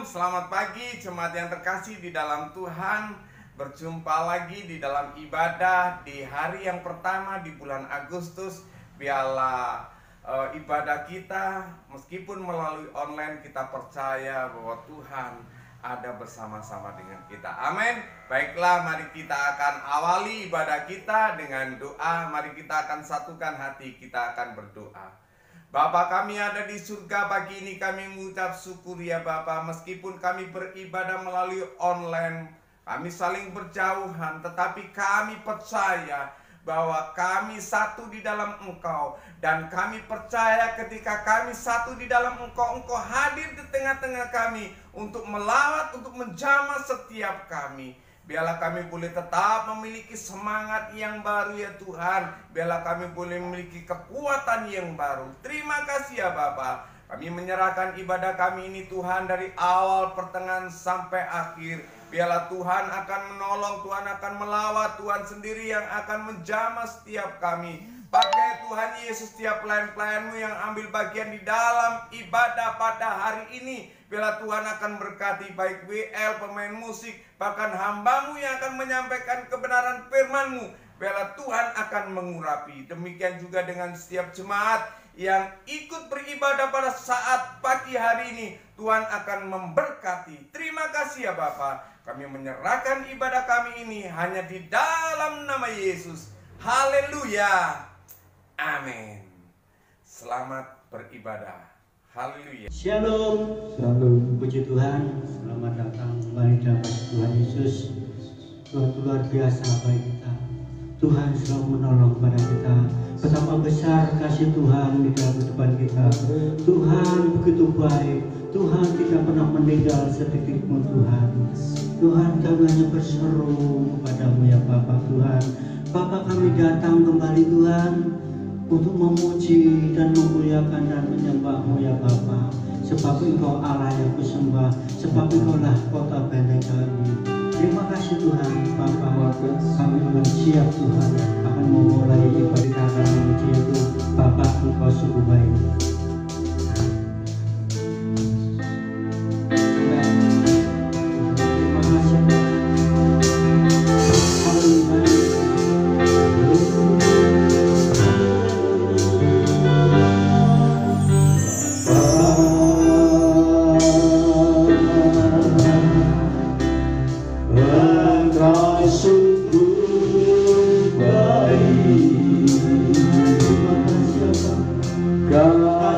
selamat pagi jemaat yang terkasih di dalam Tuhan. Berjumpa lagi di dalam ibadah di hari yang pertama di bulan Agustus. Biarlah ibadah kita meskipun melalui online, kita percaya bahwa Tuhan ada bersama-sama dengan kita. Amin. Baiklah, mari kita akan awali ibadah kita dengan doa. Mari kita akan satukan hati, kita akan berdoa. Bapa kami ada di surga, pagi ini kami mengucap syukur ya Bapa. Meskipun kami beribadah melalui online, kami saling berjauhan, tetapi kami percaya bahwa kami satu di dalam Engkau. Dan kami percaya ketika kami satu di dalam Engkau, Engkau hadir di tengah-tengah kami untuk melawat, untuk menjamah setiap kami. Biarlah kami boleh tetap memiliki semangat yang baru ya Tuhan. Biarlah kami boleh memiliki kekuatan yang baru. Terima kasih ya Bapa. Kami menyerahkan ibadah kami ini Tuhan, dari awal, pertengahan, sampai akhir. Biarlah Tuhan akan menolong, Tuhan akan melawat, Tuhan sendiri yang akan menjamah setiap kami. Pakai Tuhan Yesus setiap pelayan-pelayan-Mu yang ambil bagian di dalam ibadah pada hari ini. Biarlah Tuhan akan berkati baik WL, pemain musik, bahkan hamba-Mu yang akan menyampaikan kebenaran firman-Mu. Biarlah Tuhan akan mengurapi. Demikian juga dengan setiap jemaat yang ikut beribadah pada saat pagi hari ini. Tuhan akan memberkati. Terima kasih ya Bapa. Kami menyerahkan ibadah kami ini hanya di dalam nama Yesus. Haleluya. Amin. Selamat beribadah. Haleluya. Shalom. Shalom. Puji Tuhan. Selamat datang kembali dalam Tuhan Yesus. Tuhan luar biasa bagi kita. Tuhan selalu menolong kepada kita. Betapa besar kasih Tuhan di dalam kehidupan kita. Tuhan begitu baik. Tuhan tidak pernah meninggal sedetik pun Tuhan. Tuhan, kami hanya berseru kepadamu ya Bapa Tuhan. Bapa, kami datang kembali Tuhan untuk memuji dan memuliakan dan menyembah-Mu ya Bapa. Sebab Engkau Allah yang kusembah, sebab Engkau lah kota benteng kami. Terima kasih Tuhan Bapa. Kami akan siap Tuhan, akan memulai ibadah kami memuji itu. Bapa, Engkau sungguh baik. God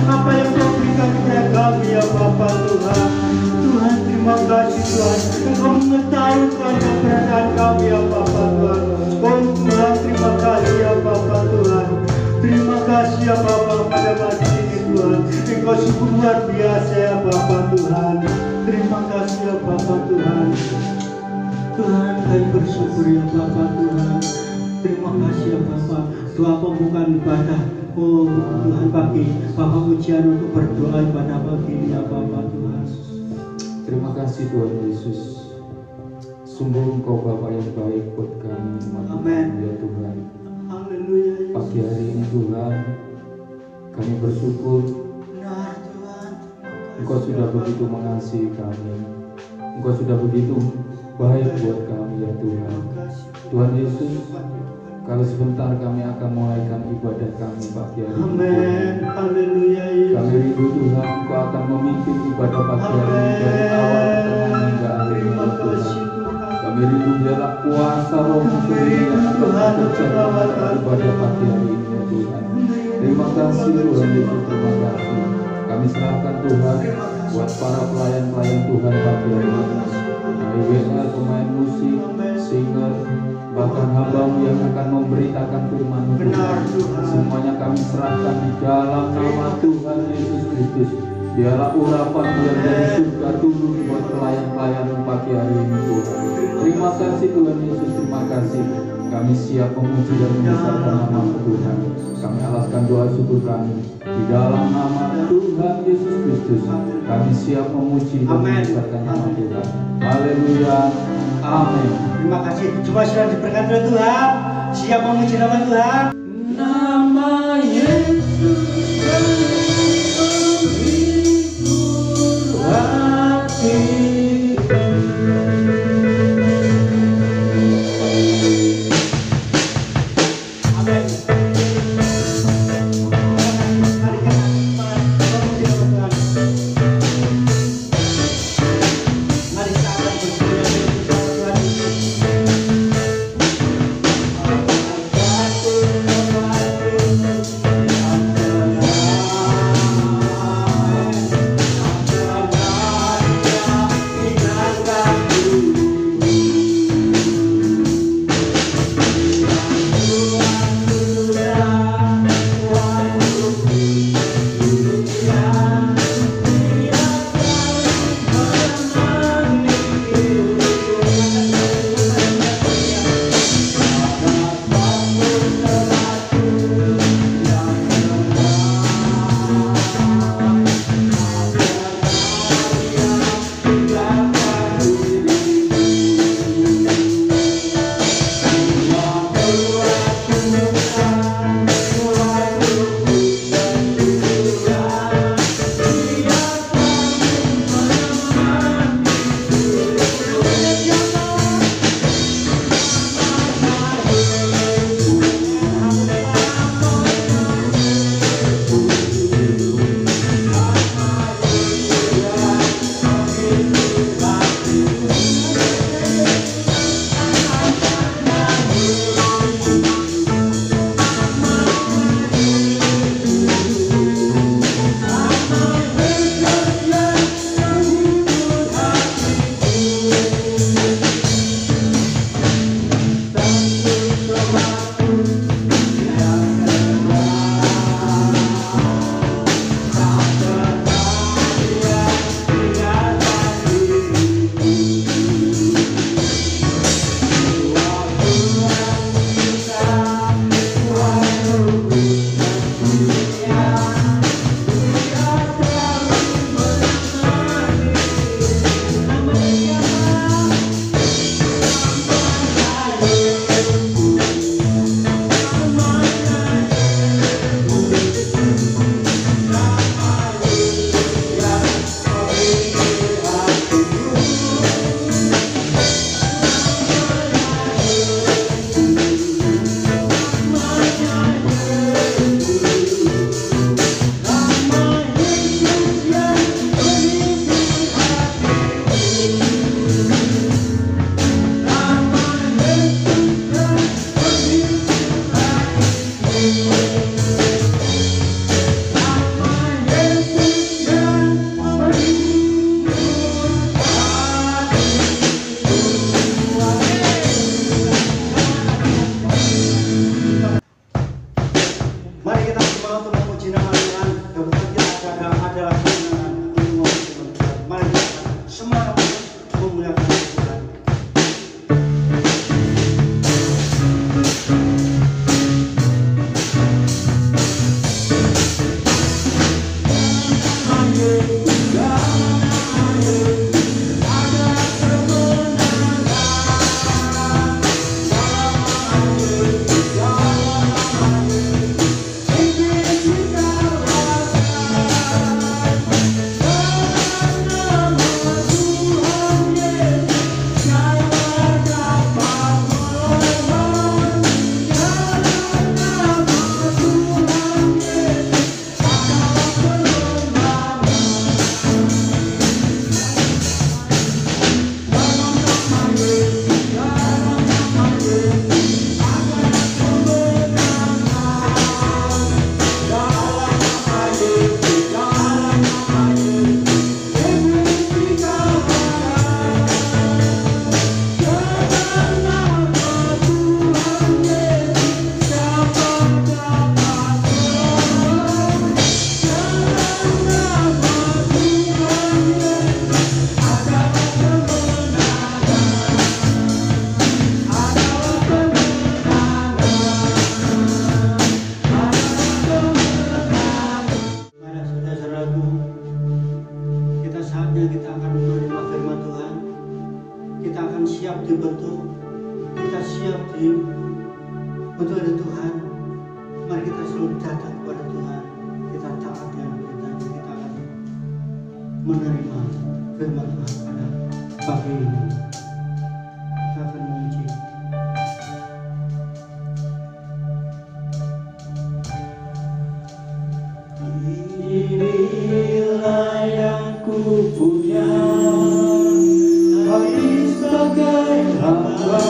Apa yang kau berikan kepada kami kami ya Bapa Tuhan. Tuhan terima kasih Tuhan, Engkau mengetahui Tuhan keberadaan kami ya Bapa Tuhan. Oh Tuhan terima kasih ya Bapa Tuhan. Terima kasih ya Bapa pada pagi ini Tuhan. Engkau sungguh luar biasa ya Bapa Tuhan. Terima kasih ya Bapa Tuhan. Tuhan kami bersyukur ya Bapa Tuhan. Terima kasih ya Bapa. Doa pembukaan ibadah. Oh Tuhan pagi Bapa ujian untuk berdoa pada pagi ini ya Bapa Tuhan. Terima kasih Tuhan Yesus. Sungguh Engkau Bapa yang baik buat kami umat Amen. ya Tuhan. Haleluya. Pagi hari ini Tuhan, kami bersyukur Benar Tuhan. Engkau sudah begitu mengasihi kami. Engkau sudah begitu baik buat kami ya Tuhan. Tuhan Yesus, kalau sebentar kami akan mulaikan ibadah kami pagi hari ini. Amin. Haleluya. Kami rindu Tuhan, Engkau akan memimpin ibadah pagi hari ini dari awal pertengahan hingga akhir Terima ya kasih Tuhan. Tuhan. Kami rindu biarlah kuasa Roh-Mu sendiri yang akan bekerja dalam ibadah pagi hari ini ya Tuhan. Terima kasih Tuhan Yesus, terima kasih. Kami serahkan Tuhan buat para pelayan-pelayan Tuhan pagi hari ini. Dari WR, pemain musik, singer, bahkan hamba-Mu yang akan memberitakan firman-Mu Benar, Tuhan. Tuhan. Semuanya kami serahkan di dalam nama Tuhan Yesus Kristus. Biarlah urapan-Mu yang dari surga turun buat pelayan-pelayan-Mu pagi hari ini Tuhan. Terima kasih Tuhan Yesus, terima kasih. Kami siap memuji dan membesarkan nama Tuhan. Kami alaskan doa syukur kami di dalam nama Tuhan Yesus Kristus. Kami siap memuji dan Amen. membesarkan nama Tuhan. Haleluya. Amin. Terima kasih. Cuma sudah diberkati oleh Tuhan. Siap memuji nama Tuhan. Nama Yesus menghibur hati. Amin. Mari kita memuji nama Tuhan. Mari kita akan bersyukur kepada Tuhan. Aku saatnya kita akan menerima firman Tuhan. Kita akan siap dibentuk, kita siap dibentuk oleh Tuhan. Mari kita selalu datang kepada Tuhan, kita taat yang perintahnya, kita akan menerima firman Tuhan pada pagi ini. Kita akan memuji. Inilah yang ku punya, hati sebagai hamba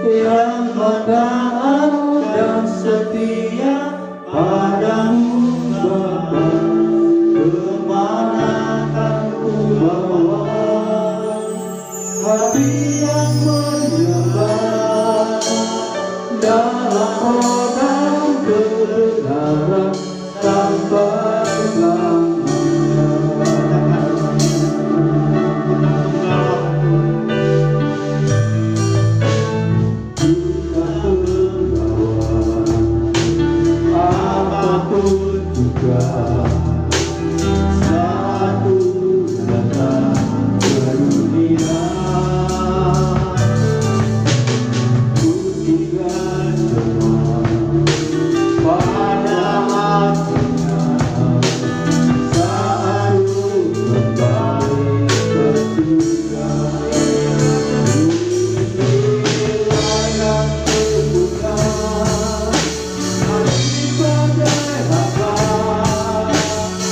yang taat dan setia padamu Bapa. Kemana akan ku bawa hati yang menyembah dalam kodam kebenaran sampai selamanya. Kita membawa apapun juga satu datang ke dunia. Ku tinggal semua pada hatinya saat ku kembali ke surga. Inilah yang kubuka hati sebagai hamba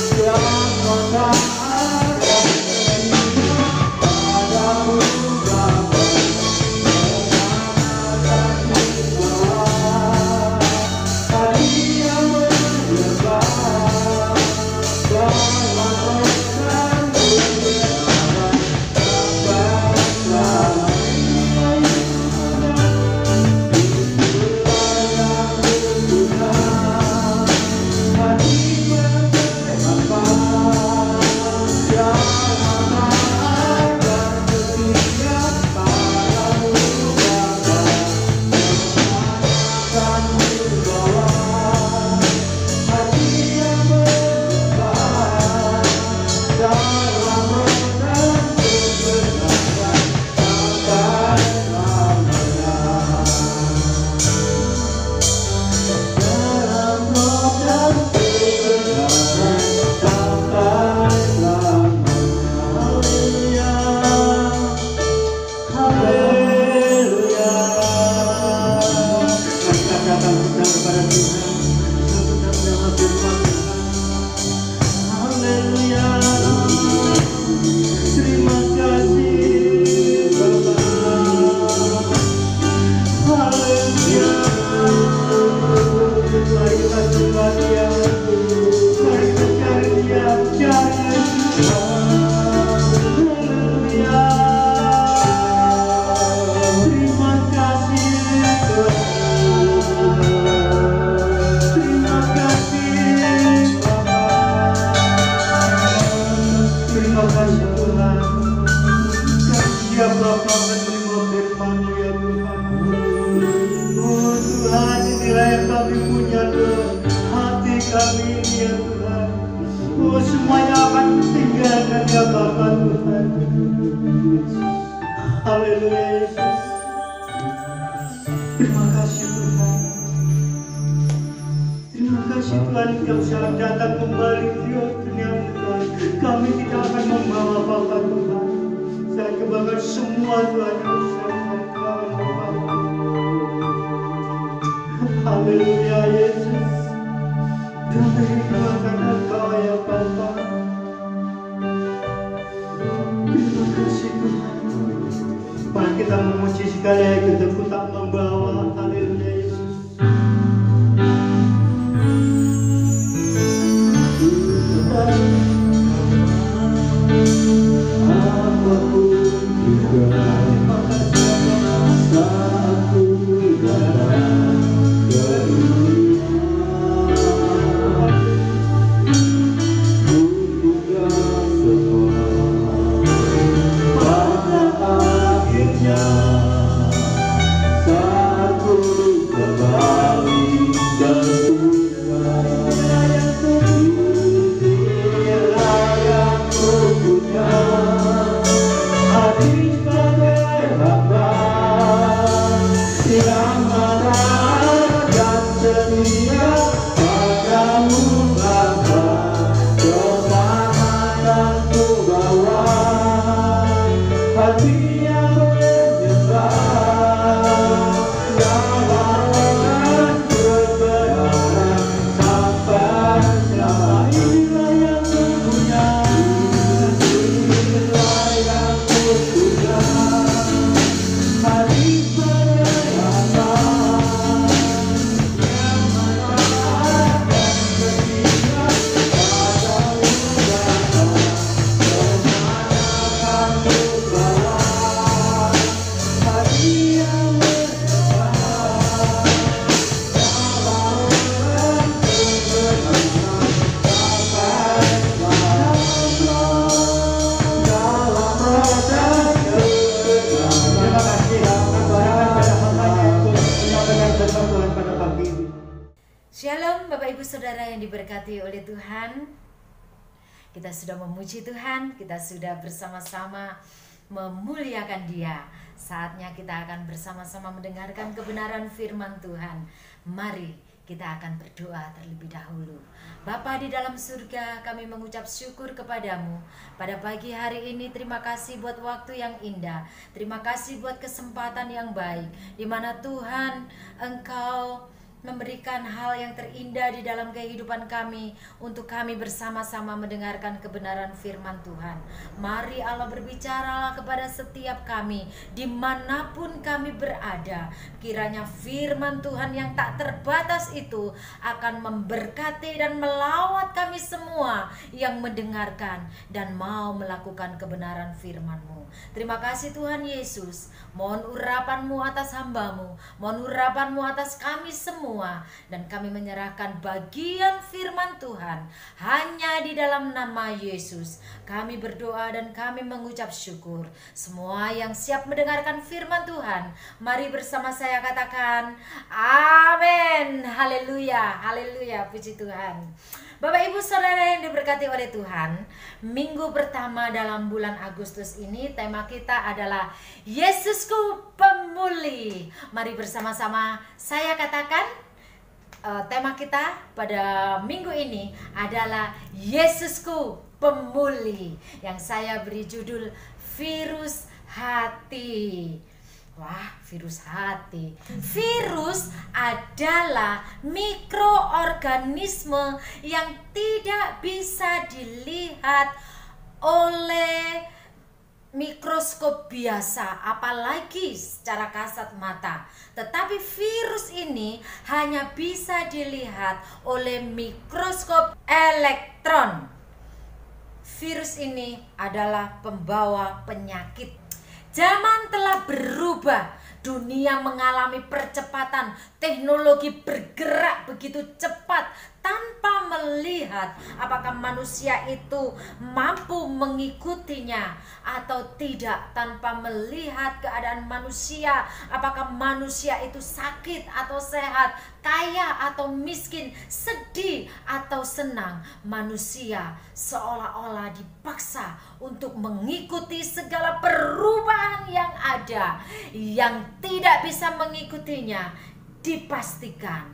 yang mentaat dan setia padamu Bapa. Semuanya akan tinggalkan ya Bapa Tuhan. Haleluya Yesus. Terima kasih Tuhan. Terima kasih Tuhan, Engkau selalu datang kembali Tuhan. Kami tidak akan membawa apa-apa Tuhan. Saya kebanggaan semua Tuhan yang selalu membawa. Haleluya Yesus. Kami akan Engkau ya Bapa. Terima kasih Tuhan. Mari kita memuji sekali lagi, kita tak membawa. Haleluya Yesus. Apapun juga saat ku datang ke dunia, ku tinggal semua pada akhirnya saat Bapak Ibu Saudara yang diberkati oleh Tuhan, kita sudah memuji Tuhan, kita sudah bersama-sama memuliakan Dia. Saatnya kita akan bersama-sama mendengarkan kebenaran firman Tuhan. Mari kita akan berdoa terlebih dahulu. Bapa di dalam surga, kami mengucap syukur kepadamu pada pagi hari ini. Terima kasih buat waktu yang indah. Terima kasih buat kesempatan yang baik, di mana Tuhan Engkau memberikan hal yang terindah di dalam kehidupan kami, untuk kami bersama-sama mendengarkan kebenaran firman Tuhan. Mari Allah berbicaralah kepada setiap kami dimanapun kami berada. Kiranya firman Tuhan yang tak terbatas itu akan memberkati dan melawat kami semua yang mendengarkan dan mau melakukan kebenaran firman-Mu. Terima kasih Tuhan Yesus. Mohon urapan-Mu atas hamba-Mu, mohon urapan-Mu atas kami semua, dan kami menyerahkan bagian firman Tuhan hanya di dalam nama Yesus. Kami berdoa dan kami mengucap syukur. Semua yang siap mendengarkan firman Tuhan, mari bersama saya katakan amin. Haleluya, haleluya, puji Tuhan. Bapak Ibu Saudara yang diberkati oleh Tuhan, minggu pertama dalam bulan Agustus ini tema kita adalah Yesusku Pemulih. Mari bersama-sama saya katakan, tema kita pada minggu ini adalah Yesusku Pemulih, yang saya beri judul virus hati. Wah, virus hati. Virus adalah mikroorganisme yang tidak bisa dilihat oleh mikroskop biasa, apalagi secara kasat mata. Tetapi virus ini hanya bisa dilihat oleh mikroskop elektron. Virus ini adalah pembawa penyakit. Zaman telah berubah, dunia mengalami percepatan, teknologi bergerak begitu cepat tanpa melihat apakah manusia itu mampu mengikutinya atau tidak, tanpa melihat keadaan manusia, apakah manusia itu sakit atau sehat, kaya atau miskin, sedih atau senang. Manusia seolah-olah dipaksa untuk mengikuti segala perubahan yang ada. Yang tidak bisa mengikutinya dipastikan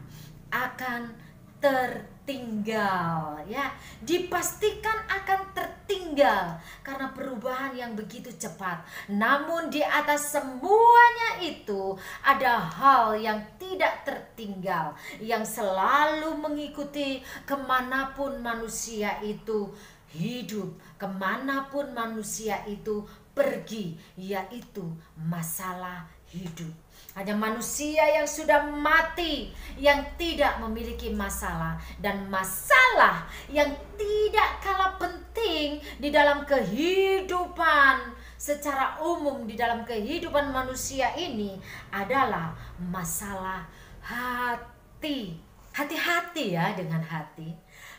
akan tertinggal, ya, dipastikan akan tertinggal karena perubahan yang begitu cepat. Namun di atas semuanya itu ada hal yang tidak tertinggal, yang selalu mengikuti kemanapun manusia itu hidup, kemanapun manusia itu pergi, yaitu masalah hidup. Hanya manusia yang sudah mati yang tidak memiliki masalah, dan masalah yang tidak kalah penting di dalam kehidupan secara umum, di dalam kehidupan manusia ini adalah masalah hati. Hati-hati ya dengan hati.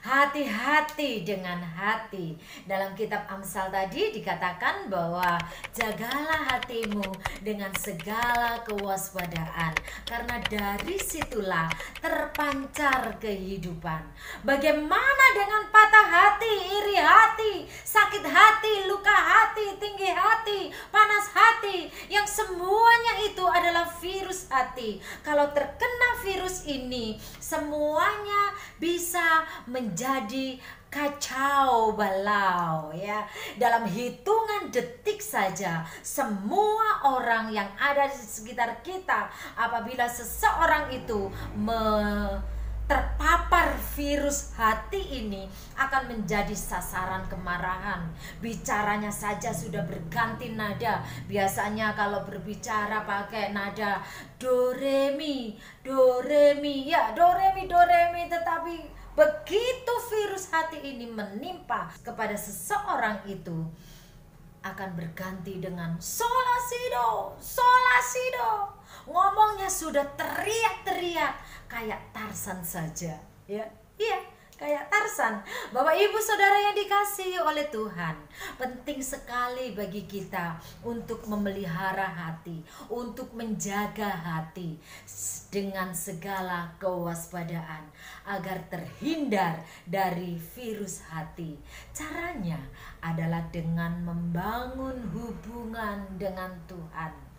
Hati-hati dengan hati. Dalam kitab Amsal tadi dikatakan bahwa jagalah hatimu dengan segala kewaspadaan, karena dari situlah terpancar kehidupan. Bagaimana dengan patah hati, iri hati, sakit hati, luka hati, tinggi hati, panas hati, yang semuanya itu adalah virus hati. Kalau terkena virus ini, semuanya bisa menjadi kacau balau, ya. Dalam hitungan detik saja, semua orang yang ada di sekitar kita, apabila seseorang itu terpapar virus hati ini, akan menjadi sasaran kemarahan. Bicaranya saja sudah berganti nada. Biasanya kalau berbicara pakai nada do re mi, ya, do re mi, tetapi begitu virus hati ini menimpa kepada seseorang itu, akan berganti dengan solasido. Ngomongnya sudah teriak-teriak kayak Tarsan saja, ya. Iya, Kayak Tarsan. Bapak Ibu Saudara yang dikasihi oleh Tuhan, penting sekali bagi kita untuk memelihara hati, untuk menjaga hati dengan segala kewaspadaan agar terhindar dari virus hati. Caranya adalah dengan membangun hubungan dengan Tuhan.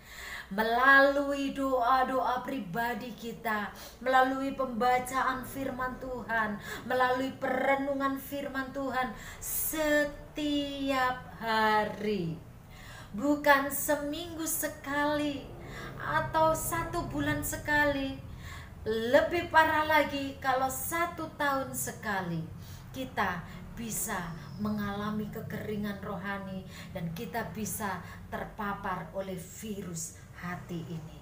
Melalui doa-doa pribadi kita, melalui pembacaan firman Tuhan, melalui perenungan firman Tuhan setiap hari. Bukan seminggu sekali atau 1 bulan sekali. Lebih parah lagi kalau 1 tahun sekali kita bisa mengalami kekeringan rohani dan kita bisa terpapar oleh virus hati ini.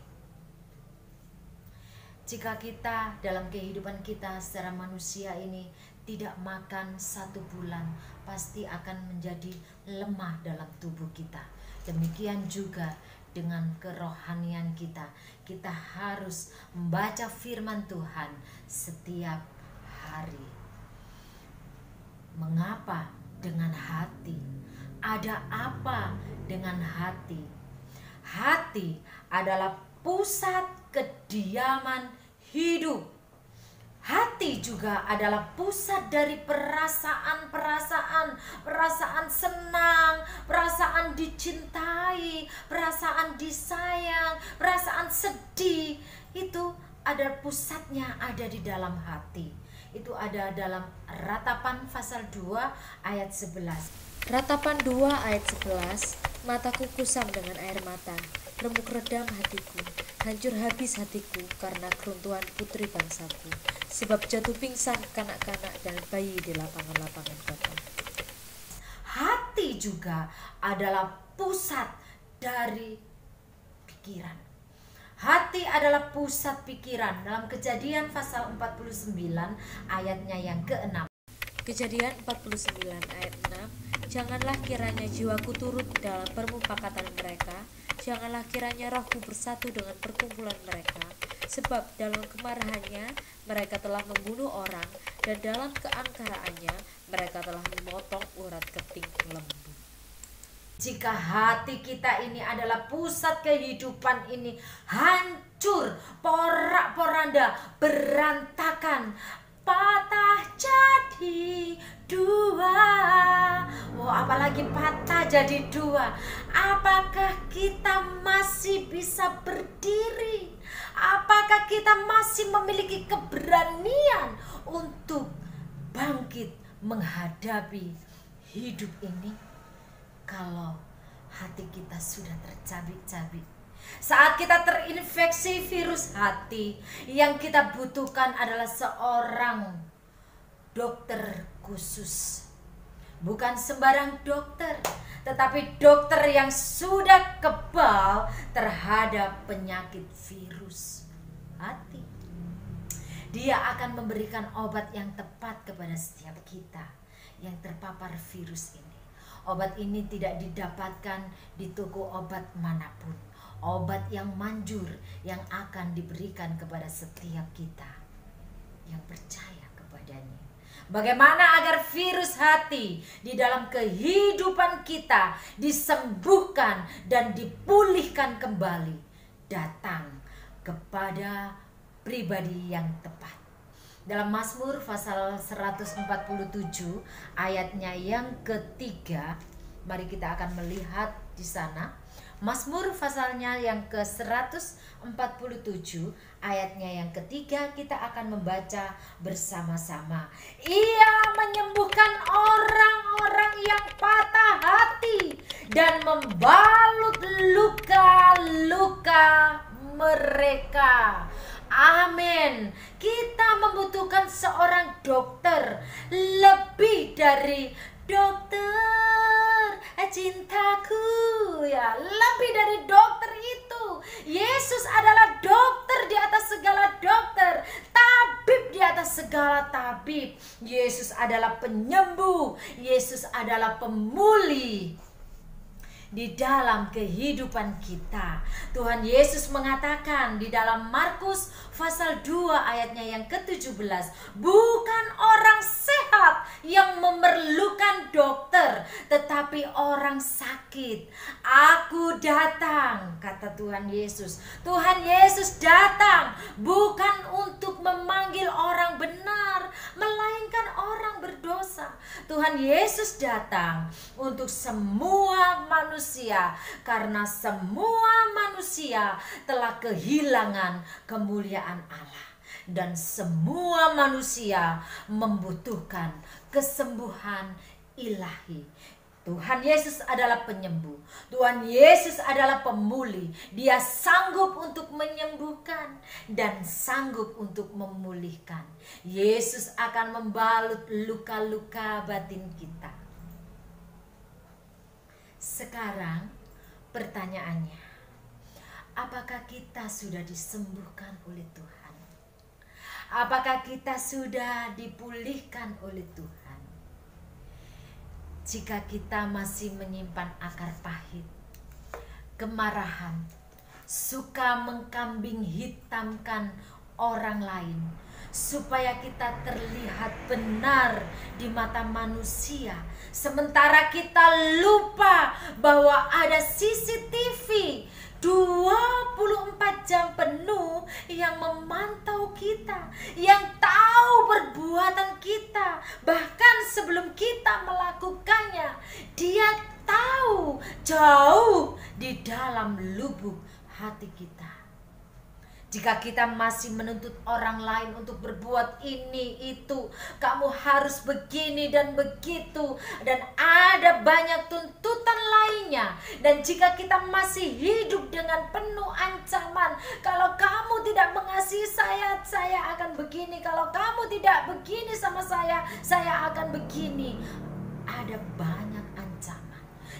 Jika kita dalam kehidupan kita secara manusia ini tidak makan 1 bulan, pasti akan menjadi lemah dalam tubuh kita. Demikian juga dengan kerohanian kita. Kita harus membaca firman Tuhan setiap hari. Mengapa dengan hati? Ada apa dengan hati? Hati adalah pusat kediaman hidup. Hati juga adalah pusat dari perasaan senang, perasaan dicintai, perasaan disayang, perasaan sedih. Itu ada pusatnya, ada di dalam hati. Itu ada dalam Ratapan pasal 2 ayat 11. Ratapan 2 ayat 11, mataku kusam dengan air mata, remuk redam hatiku, hancur habis hatiku karena keruntuhan putri bangsaku, sebab jatuh pingsan kanak-kanak dan bayi di lapangan-lapangan kota. Hati juga adalah pusat dari pikiran. Hati adalah pusat pikiran. Dalam Kejadian pasal 49 ayatnya yang ke-6. Kejadian 49 ayat 6, janganlah kiranya jiwaku turut dalam permufakatan mereka, janganlah kiranya rohku bersatu dengan perkumpulan mereka, sebab dalam kemarahannya mereka telah membunuh orang, dan dalam keangkaraannya mereka telah memotong urat keping lembu. Jika hati kita ini adalah pusat kehidupan ini hancur, porak-poranda, berantakan, patah jadi 2. Apalagi patah jadi 2. Apakah kita masih bisa berdiri? Apakah kita masih memiliki keberanian untuk bangkit menghadapi hidup ini? Kalau hati kita sudah tercabik-cabik, saat kita terinfeksi virus hati, yang kita butuhkan adalah seorang dokter khusus. Bukan sembarang dokter, tetapi dokter yang sudah kebal terhadap penyakit virus hati. Dia akan memberikan obat yang tepat kepada setiap kita yang terpapar virus ini. Obat ini tidak didapatkan di toko obat manapun. Obat yang manjur yang akan diberikan kepada setiap kita yang percaya kepadanya. Bagaimana agar virus hati di dalam kehidupan kita disembuhkan dan dipulihkan kembali? Datang kepada pribadi yang tepat. Dalam Mazmur pasal 147 ayatnya yang ketiga, mari kita akan melihat di sana. Mazmur pasalnya yang ke-147 ayatnya yang ketiga, kita akan membaca bersama-sama. Ia menyembuhkan orang-orang yang patah hati dan membalut luka-luka mereka. Amin. Kita membutuhkan seorang dokter, lebih dari dokter cintaku, ya, lebih dari dokter itu. Yesus adalah dokter di atas segala dokter, tabib di atas segala tabib. Yesus adalah penyembuh, Yesus adalah pemulih. di dalam kehidupan kita. Tuhan Yesus mengatakan di dalam Markus pasal 2 ayatnya yang ke-17, bukan orang sehat yang memerlukan dokter, tetapi orang sakit. Aku datang, kata Tuhan Yesus. Tuhan Yesus datang bukan untuk memanggil orang benar, melainkan orang berdosa. Tuhan Yesus datang untuk semua manusia, karena semua manusia telah kehilangan kemuliaan Allah, dan semua manusia membutuhkan kesembuhan ilahi. Tuhan Yesus adalah penyembuh. Tuhan Yesus adalah pemulih. Dia sanggup untuk menyembuhkan dan sanggup untuk memulihkan. Yesus akan membalut luka-luka batin kita. Sekarang pertanyaannya, apakah kita sudah disembuhkan oleh Tuhan? Apakah kita sudah dipulihkan oleh Tuhan? Jika kita masih menyimpan akar pahit, kemarahan, suka mengkambing hitamkan orang lain, supaya kita terlihat benar di mata manusia, sementara kita lupa bahwa ada CCTV 24 jam penuh yang memantau kita, yang tahu perbuatan kita, bahkan sebelum kita melakukannya. Dia tahu jauh di dalam lubuk hati kita. Jika kita masih menuntut orang lain untuk berbuat ini itu, kamu harus begini dan begitu, dan ada banyak tuntutan lainnya. Dan jika kita masih hidup dengan penuh ancaman, kalau kamu tidak mengasihi saya akan begini. Kalau kamu tidak begini sama saya akan begini. Ada banyak ancaman.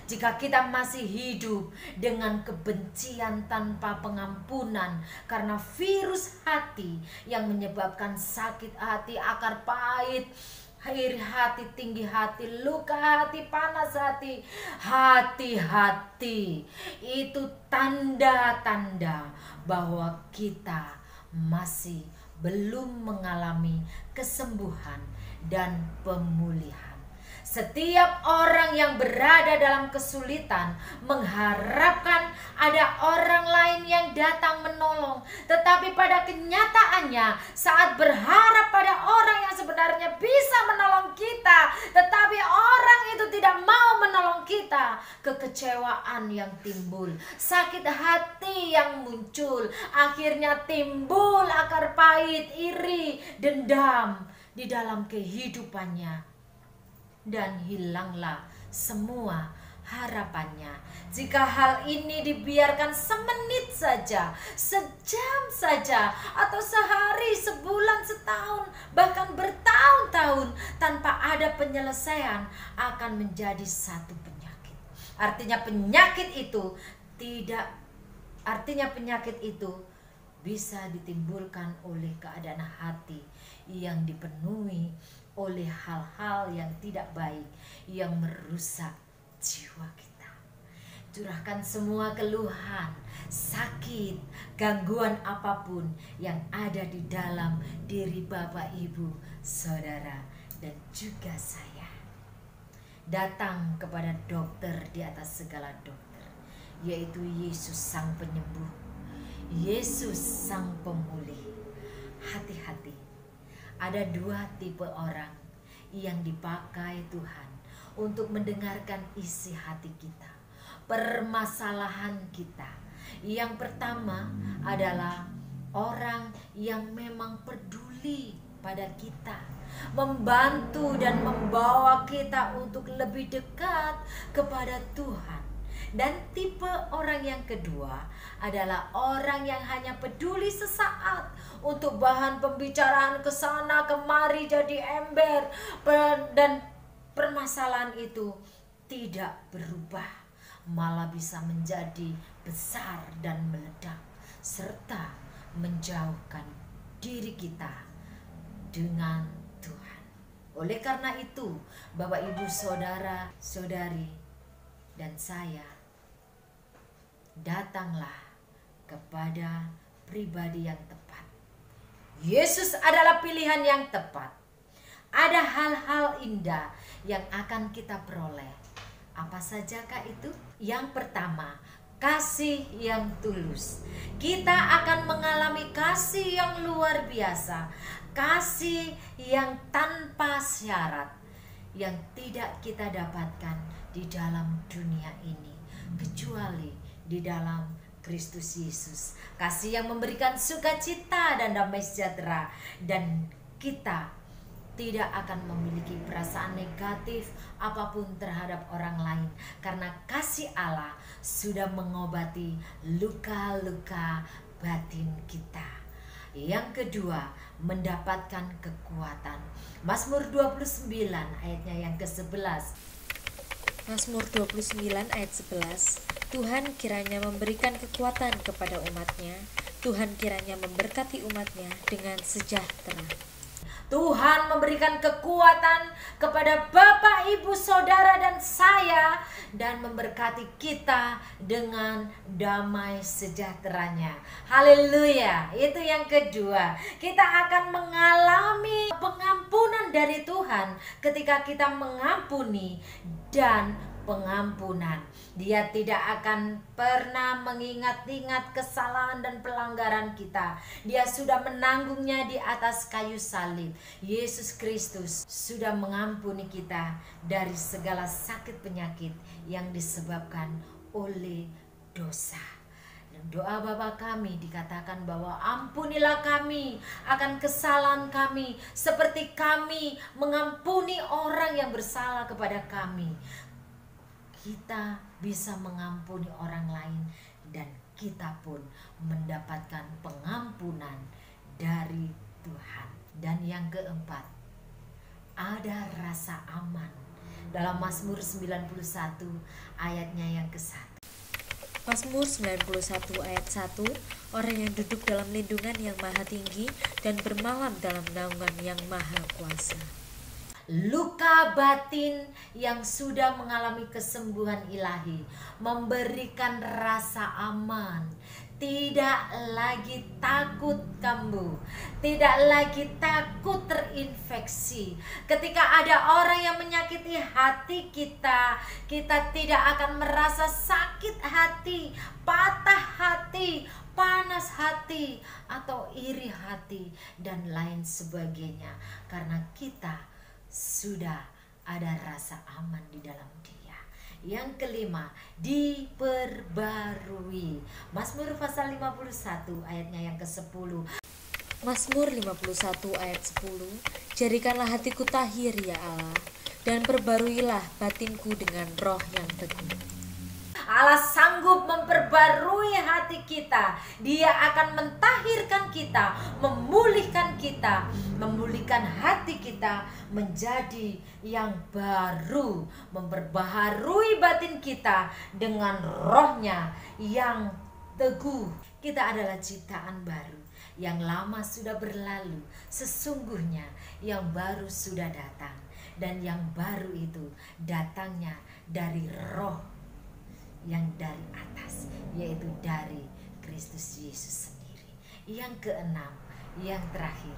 Jika kita masih hidup dengan kebencian tanpa pengampunan karena virus hati yang menyebabkan sakit hati, akar pahit, iri hati, tinggi hati, luka hati, panas hati, hati-hati, itu tanda-tanda bahwa kita masih belum mengalami kesembuhan dan pemulihan. Setiap orang yang berada dalam kesulitan mengharapkan ada orang lain yang datang menolong. Tetapi pada kenyataannya, saat berharap pada orang yang sebenarnya bisa menolong kita, tetapi orang itu tidak mau menolong kita, kekecewaan yang timbul, sakit hati yang muncul, akhirnya timbul akar pahit, iri, dendam di dalam kehidupannya. Dan hilanglah semua harapannya. Jika hal ini dibiarkan semenit saja, sejam saja, atau sehari, sebulan, setahun, bahkan bertahun-tahun tanpa ada penyelesaian, akan menjadi satu penyakit. Artinya penyakit itu bisa ditimbulkan oleh keadaan hati yang dipenuhi oleh hal-hal yang tidak baik yang merusak jiwa kita. Curahkan semua keluhan, sakit, gangguan apapun yang ada di dalam diri Bapak, Ibu, Saudara, dan juga saya. Datang kepada dokter di atas segala dokter, yaitu Yesus Sang Penyembuh, Yesus Sang Pemulih. Hati-hati. Ada dua tipe orang yang dipakai Tuhan untuk mendengarkan isi hati kita, permasalahan kita. Yang pertama adalah orang yang memang peduli pada kita, membantu dan membawa kita untuk lebih dekat kepada Tuhan. Dan tipe orang yang kedua adalah orang yang hanya peduli sesaat untuk bahan pembicaraan ke sana kemari jadi ember, dan permasalahan itu tidak berubah, malah bisa menjadi besar dan meledak serta menjauhkan diri kita dengan Tuhan. Oleh karena itu, Bapak, Ibu, Saudara, Saudari, dan saya datanglah kepada pribadi yang tepat. Yesus adalah pilihan yang tepat. Ada hal-hal indah yang akan kita peroleh. Apa sajakah itu? Yang pertama, kasih yang tulus. Kita akan mengalami kasih yang luar biasa, kasih yang tanpa syarat, yang tidak kita dapatkan di dalam dunia ini kecuali di dalam Kristus Yesus. Kasih yang memberikan sukacita dan damai sejahtera, dan kita tidak akan memiliki perasaan negatif apapun terhadap orang lain, karena kasih Allah sudah mengobati luka-luka batin kita. Yang kedua, mendapatkan kekuatan. Mazmur 29 ayatnya yang ke-11. Mazmur 29 ayat 11. Tuhan kiranya memberikan kekuatan kepada umatnya. Tuhan kiranya memberkati umatnya dengan sejahtera. Tuhan memberikan kekuatan kepada Bapak, Ibu, Saudara, dan saya, dan memberkati kita dengan damai sejahteranya. Haleluya. Itu yang kedua. Kita akan mengalami pengampunan dari Tuhan ketika kita mengampuni dan pengampunan. Dia tidak akan pernah mengingat-ingat kesalahan dan pelanggaran kita. Dia sudah menanggungnya di atas kayu salib. Yesus Kristus sudah mengampuni kita dari segala sakit penyakit yang disebabkan oleh dosa. Doa Bapa kami dikatakan bahwa ampunilah kami akan kesalahan kami seperti kami mengampuni orang yang bersalah kepada kami. Kita bisa mengampuni orang lain dan kita pun mendapatkan pengampunan dari Tuhan. Dan yang keempat, ada rasa aman. Dalam Mazmur 91 ayatnya yang ke-1. Mazmur 91 ayat 1. Orang yang duduk dalam lindungan yang maha tinggi dan bermalam dalam naungan yang maha kuasa. Luka batin yang sudah mengalami kesembuhan ilahi memberikan rasa aman. Tidak lagi takut kambuh, tidak lagi takut terinfeksi. Ketika ada orang yang menyakiti hati kita, kita tidak akan merasa sakit hati, patah hati, panas hati, atau iri hati, dan lain sebagainya. Karena kita sudah ada rasa aman di dalam Dia. Yang kelima, diperbarui. Mazmur pasal 51 ayatnya yang ke-10. Mazmur 51 ayat 10. Jadikanlah hatiku tahir ya Allah, dan perbaruilah batinku dengan roh yang teguh. Allah sanggup memperbarui hati kita. Dia akan mentahirkan kita, memulihkan kita, memulihkan hati kita menjadi yang baru, memperbaharui batin kita dengan rohnya yang teguh. Kita adalah ciptaan baru. Yang lama sudah berlalu, sesungguhnya yang baru sudah datang. Dan yang baru itu datangnya dari roh yang dari atas, yaitu dari Kristus Yesus sendiri. Yang keenam, yang terakhir,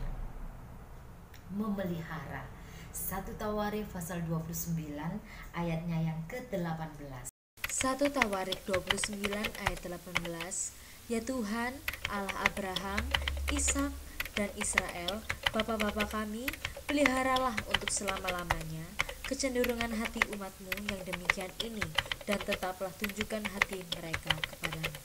memelihara. 1 Tawarikh pasal 29 ayatnya yang ke-18. 1 Tawarikh 29 ayat 18. Ya Tuhan, Allah Abraham, Ishak, dan Israel, bapa-bapa kami, peliharalah untuk selama-lamanya kecenderungan hati umatmu yang demikian ini, dan tetaplah tunjukkan hati mereka kepadamu.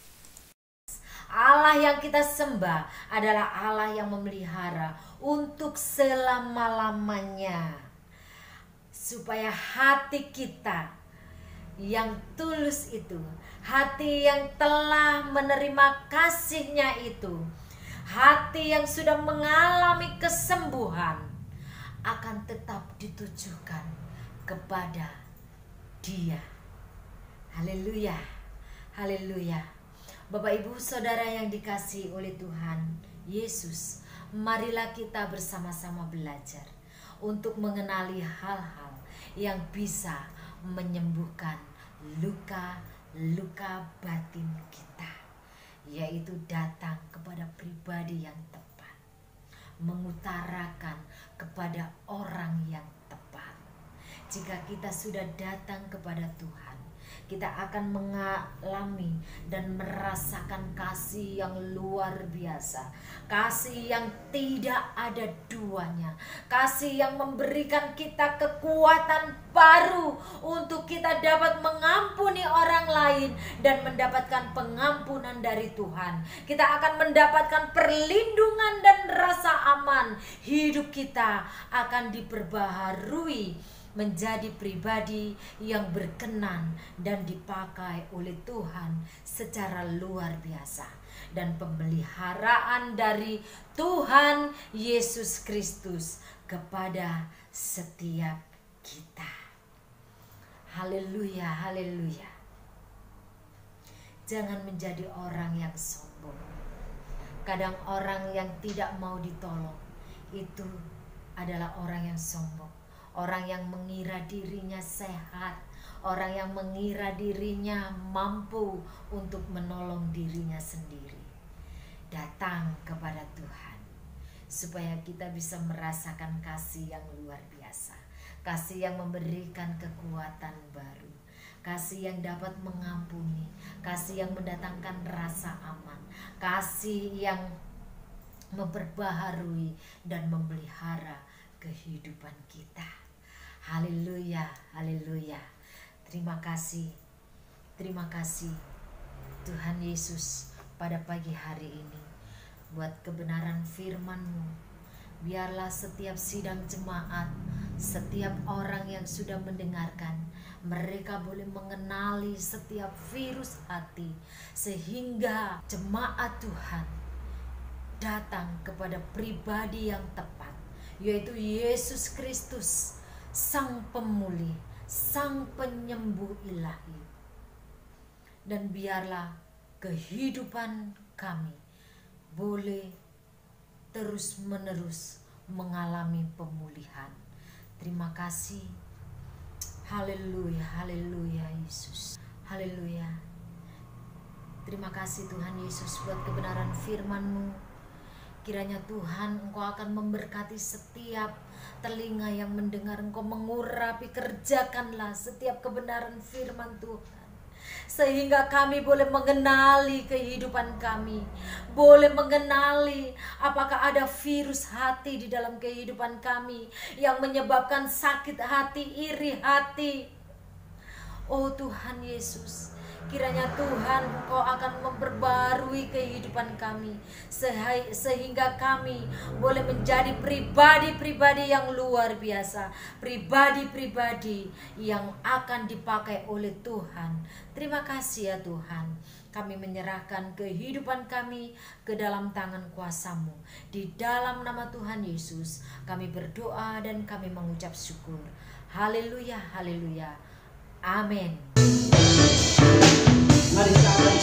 Allah yang kita sembah adalah Allah yang memelihara untuk selama-lamanya, supaya hati kita yang tulus itu, hati yang telah menerima kasih-Nya itu, hati yang sudah mengalami kesembuhan, akan tetap ditujukan kepada Dia. Haleluya, haleluya. Bapak, Ibu, Saudara yang dikasihi oleh Tuhan Yesus, marilah kita bersama-sama belajar untuk mengenali hal-hal yang bisa menyembuhkan luka batin kita, yaitu datang kepada pribadi yang tepat, mengutarakan kepada orang yang tepat. Jika kita sudah datang kepada Tuhan, kita akan mengalami dan merasakan kasih yang luar biasa, kasih yang tidak ada duanya, kasih yang memberikan kita kekuatan baru untuk kita dapat mengampuni orang lain dan mendapatkan pengampunan dari Tuhan. Kita akan mendapatkan perlindungan dan rasa aman. Hidup kita akan diperbaharui menjadi pribadi yang berkenan dan dipakai oleh Tuhan secara luar biasa. Dan pemeliharaan dari Tuhan Yesus Kristus kepada setiap kita. Haleluya, haleluya. Jangan menjadi orang yang sombong. Kadang orang yang tidak mau ditolong itu adalah orang yang sombong. Orang yang mengira dirinya sehat, orang yang mengira dirinya mampu untuk menolong dirinya sendiri. Datang kepada Tuhan supaya kita bisa merasakan kasih yang luar biasa, kasih yang memberikan kekuatan baru, kasih yang dapat mengampuni, kasih yang mendatangkan rasa aman, kasih yang memperbaharui dan memelihara kehidupan kita. Haleluya, haleluya. Terima kasih Tuhan Yesus pada pagi hari ini buat kebenaran firman-Mu. Biarlah setiap sidang jemaat, setiap orang yang sudah mendengarkan, mereka boleh mengenali setiap virus hati, sehingga jemaat Tuhan datang kepada pribadi yang tepat, yaitu Yesus Kristus, Sang Pemulih, Sang Penyembuh ilahi. Dan biarlah kehidupan kami boleh terus-menerus mengalami pemulihan. Terima kasih. Haleluya, haleluya Yesus. Haleluya. Terima kasih Tuhan Yesus buat kebenaran firman-Mu. Kiranya Tuhan, Engkau akan memberkati setiap telinga yang mendengar. Engkau mengurapi, kerjakanlah setiap kebenaran firman Tuhan, sehingga kami boleh mengenali kehidupan kami, boleh mengenali apakah ada virus hati di dalam kehidupan kami yang menyebabkan sakit hati, iri hati. Oh Tuhan Yesus, kiranya Tuhan Engkau akan memperbarui kehidupan kami, sehingga kami boleh menjadi pribadi-pribadi yang luar biasa, pribadi-pribadi yang akan dipakai oleh Tuhan. Terima kasih ya Tuhan. Kami menyerahkan kehidupan kami ke dalam tangan kuasa-Mu. Di dalam nama Tuhan Yesus kami berdoa dan kami mengucap syukur. Haleluya, haleluya. Amin. Mari kita akan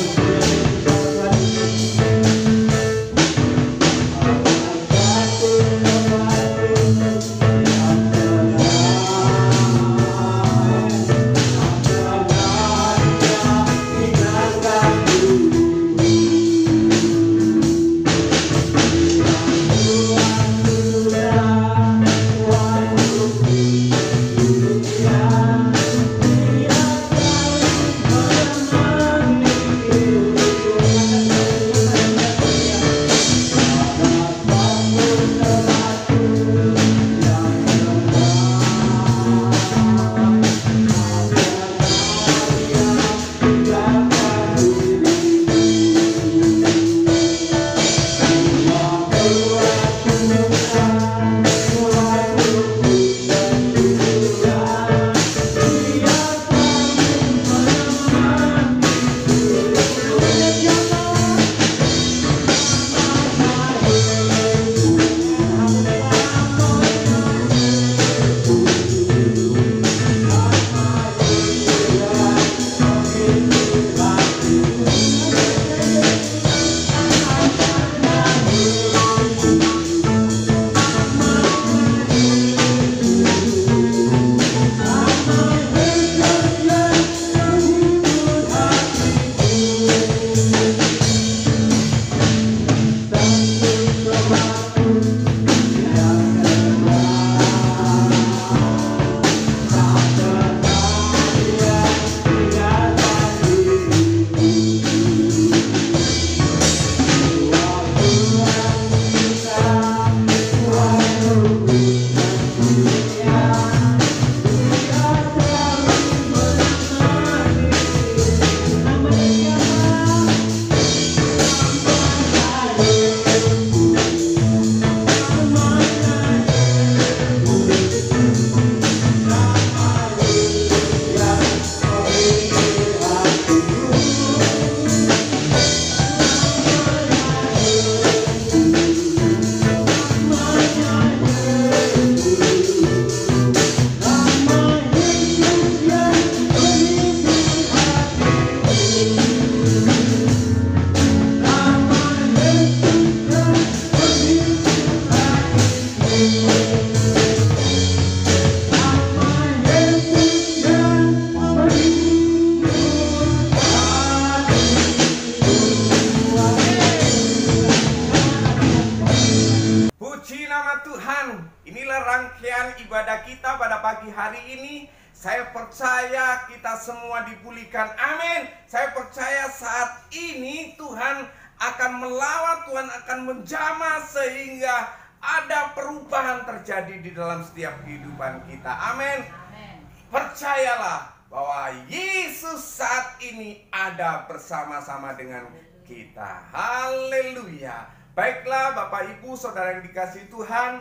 hari ini. Saya percaya kita semua dipulihkan. Amin. Saya percaya saat ini Tuhan akan melawat, Tuhan akan menjamah sehingga ada perubahan terjadi di dalam setiap kehidupan kita. Amin. Percayalah bahwa Yesus saat ini ada bersama-sama dengan kita. Haleluya. Baiklah Bapak Ibu Saudara yang dikasihi Tuhan,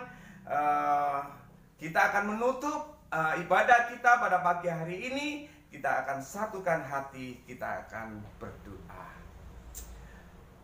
kita akan menutup ibadah kita pada pagi hari ini. Kita akan satukan hati, kita akan berdoa.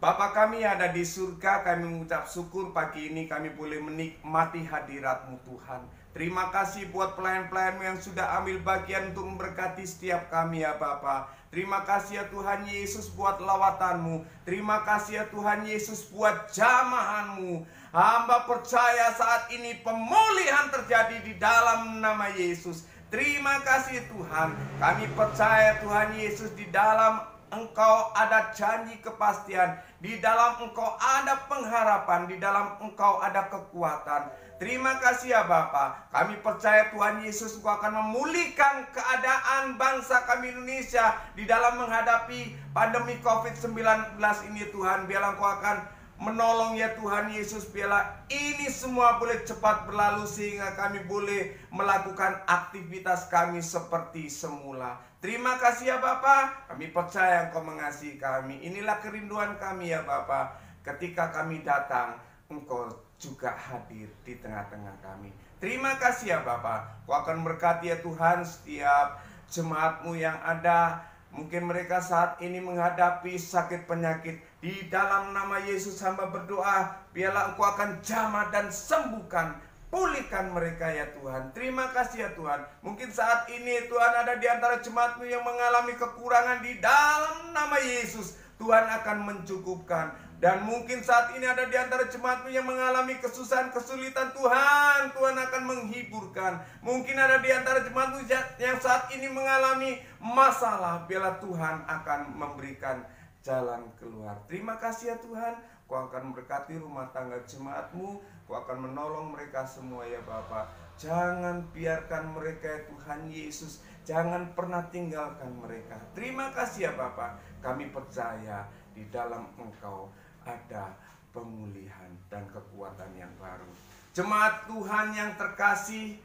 Bapa kami ada di surga, kami mengucap syukur pagi ini kami boleh menikmati hadirat-Mu Tuhan. Terima kasih buat pelayan-pelayan-Mu yang sudah ambil bagian untuk memberkati setiap kami ya Bapa. Terima kasih ya Tuhan Yesus buat lawatan-Mu. Terima kasih ya Tuhan Yesus buat jamahan-Mu. Hamba percaya saat ini pemulihan terjadi di dalam nama Yesus. Terima kasih Tuhan. Kami percaya Tuhan Yesus di dalam Engkau ada janji kepastian. Di dalam Engkau ada pengharapan. Di dalam Engkau ada kekuatan. Terima kasih ya Bapa. Kami percaya Tuhan Yesus Engkau akan memulihkan keadaan bangsa kami Indonesia di dalam menghadapi pandemi COVID-19 ini Tuhan. Biarlah Engkau akan menolong ya Tuhan Yesus. Biarlah ini semua boleh cepat berlalu sehingga kami boleh melakukan aktivitas kami seperti semula. Terima kasih ya Bapa. Kami percaya Engkau mengasihi kami. Inilah kerinduan kami ya Bapa. Ketika kami datang, Engkau juga hadir di tengah-tengah kami. Terima kasih ya Bapa. Kau akan berkati ya Tuhan setiap jemaat-Mu yang ada. Mungkin mereka saat ini menghadapi sakit penyakit. Di dalam nama Yesus hamba berdoa, biarlah Engkau akan jamah dan sembuhkan, pulihkan mereka ya Tuhan. Terima kasih ya Tuhan. Mungkin saat ini Tuhan ada di antara jemaat-Mu yang mengalami kekurangan. Di dalam nama Yesus Tuhan akan mencukupkan. Dan mungkin saat ini ada di antara jemaat-Mu yang mengalami kesusahan, kesulitan. Tuhan akan menghiburkan. Mungkin ada di antara jemaat-Mu yang saat ini mengalami masalah. Biarlah Tuhan akan memberikan jalan keluar. Terima kasih ya Tuhan. Kau akan memberkati rumah tangga jemaat-Mu. Kau akan menolong mereka semua ya Bapa. Jangan biarkan mereka ya Tuhan Yesus. Jangan pernah tinggalkan mereka. Terima kasih ya Bapa. Kami percaya di dalam Engkau ada pemulihan dan kekuatan yang baru. Jemaat Tuhan yang terkasih,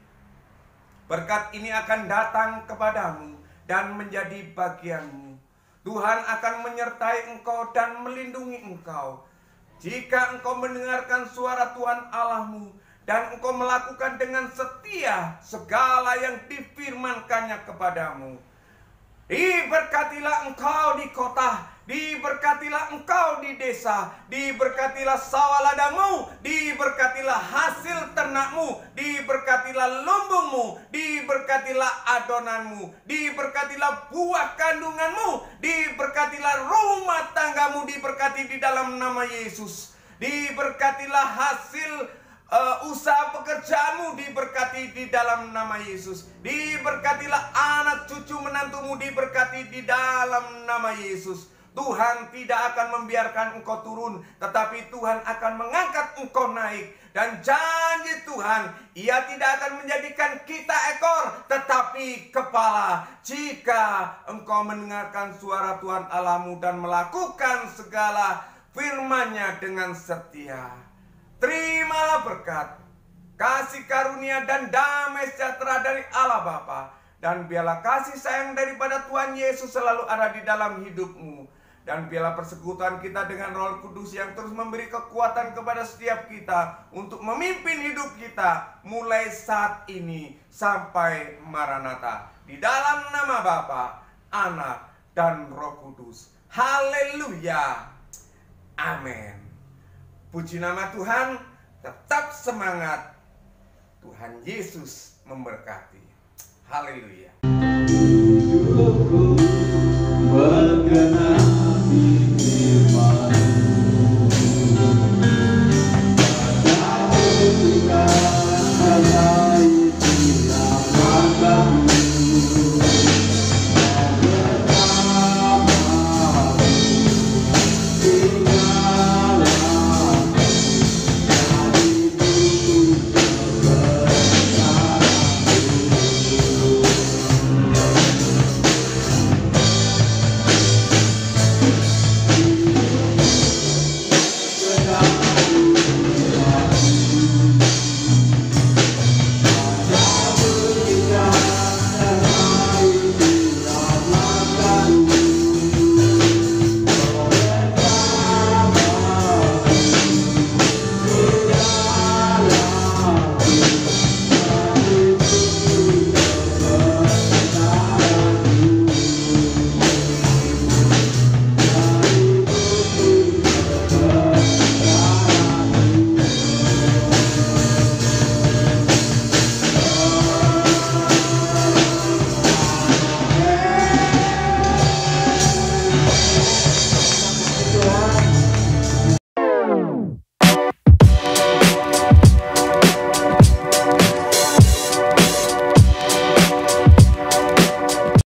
berkat ini akan datang kepadamu dan menjadi bagianmu. Tuhan akan menyertai engkau dan melindungi engkau. Jika engkau mendengarkan suara Tuhan Allahmu dan engkau melakukan dengan setia segala yang difirmankannya kepadamu. Diberkatilah engkau di kota, diberkatilah engkau di desa, diberkatilah sawah ladangmu, diberkatilah hasil ternakmu, diberkatilah lumbungmu, diberkatilah adonanmu, diberkatilah buah kandunganmu, diberkatilah rumah tanggamu, diberkati di dalam nama Yesus. Diberkatilah hasil usaha pekerjaanmu, diberkati di dalam nama Yesus. Diberkatilah anak cucu menantumu, diberkati di dalam nama Yesus. Tuhan tidak akan membiarkan engkau turun, tetapi Tuhan akan mengangkat engkau naik. Dan janji Tuhan, Ia tidak akan menjadikan kita ekor, tetapi kepala. Jika engkau mendengarkan suara Tuhan Allahmu dan melakukan segala firman-Nya dengan setia. Terimalah berkat, kasih karunia dan damai sejahtera dari Allah Bapa. Dan biarlah kasih sayang daripada Tuhan Yesus selalu ada di dalam hidupmu. Dan biarlah persekutuan kita dengan Roh Kudus yang terus memberi kekuatan kepada setiap kita untuk memimpin hidup kita mulai saat ini sampai Maranatha. Di dalam nama Bapa, Anak, dan Roh Kudus. Haleluya. Amin. Puji nama Tuhan, tetap semangat. Tuhan Yesus memberkati. Haleluya.